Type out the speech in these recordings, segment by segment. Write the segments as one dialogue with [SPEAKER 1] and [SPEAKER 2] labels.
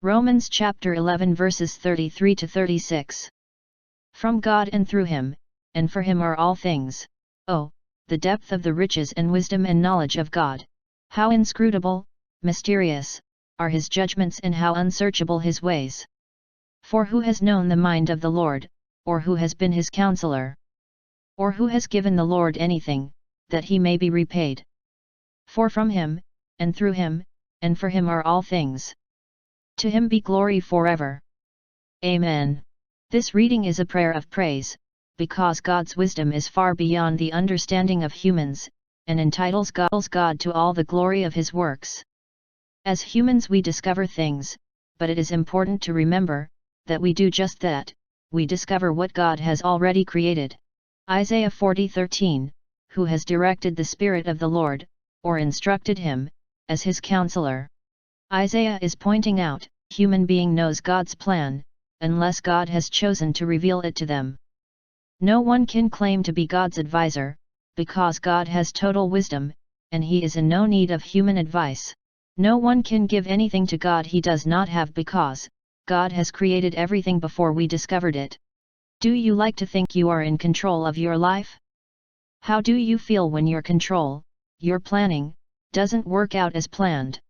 [SPEAKER 1] Romans chapter 11 verses 33 to 36. From God and through him, and for him are all things. Oh, the depth of the riches and wisdom and knowledge of God! How inscrutable, mysterious, are his judgments, and how unsearchable his ways! For who has known the mind of the Lord, or who has been his counselor? Or who has given the Lord anything, that he may be repaid? For from him, and through him, and for him are all things. To him be glory forever. Amen. This reading is a prayer of praise, because God's wisdom is far beyond the understanding of humans, and entitles God to all the glory of his works. As humans we discover things, but it is important to remember, that we do just that, we discover what God has already created. Isaiah 40:13, who has directed the Spirit of the Lord, or instructed him, as his counselor. Isaiah is pointing out, human being knows God's plan, unless God has chosen to reveal it to them. No one can claim to be God's advisor, because God has total wisdom, and he is in no need of human advice. No one can give anything to God he does not have, because God has created everything before we discovered it. Do you like to think you are in control of your life? How do you feel when your planning, doesn't work out as planned?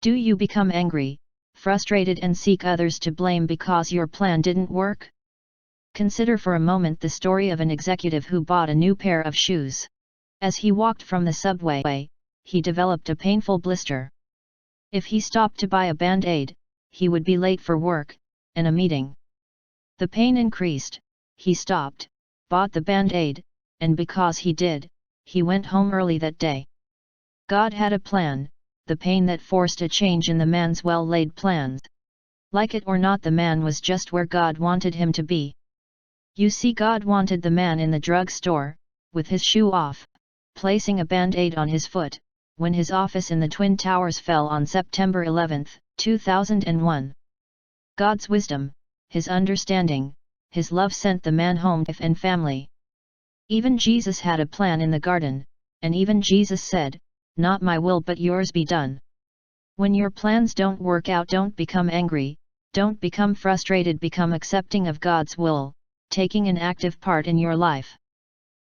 [SPEAKER 1] Do you become angry, frustrated, and seek others to blame because your plan didn't work? Consider for a moment the story of an executive who bought a new pair of shoes. As he walked from the subway, he developed a painful blister. If he stopped to buy a Band-Aid, he would be late for work and a meeting. The pain increased, he stopped, bought the Band-Aid, and because he did, he went home early that day. God had a plan, the pain that forced a change in the man's well-laid plans. Like it or not, the man was just where God wanted him to be. You see, God wanted the man in the drugstore, with his shoe off, placing a Band-Aid on his foot, when his office in the Twin Towers fell on September 11, 2001. God's wisdom, his understanding, his love sent the man home and family. Even Jesus had a plan in the garden, and even Jesus said, "Not my will but yours be done." When your plans don't work out, don't become angry, don't become frustrated, become accepting of God's will, taking an active part in your life.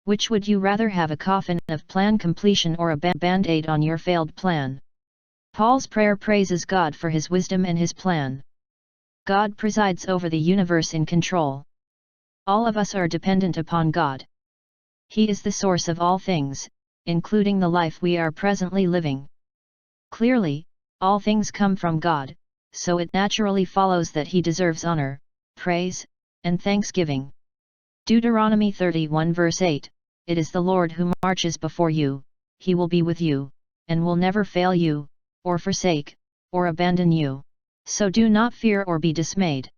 [SPEAKER 1] Which would you rather have, a coffin of plan completion or a Band-Aid on your failed plan? Paul's prayer praises God for his wisdom and his plan. God presides over the universe in control. All of us are dependent upon God. He is the source of all things, including the life we are presently living. Clearly, all things come from God, so it naturally follows that he deserves honor, praise, and thanksgiving. Deuteronomy 31 verse 8, "It is the Lord who marches before you, he will be with you, and will never fail you, or forsake, or abandon you. So do not fear or be dismayed."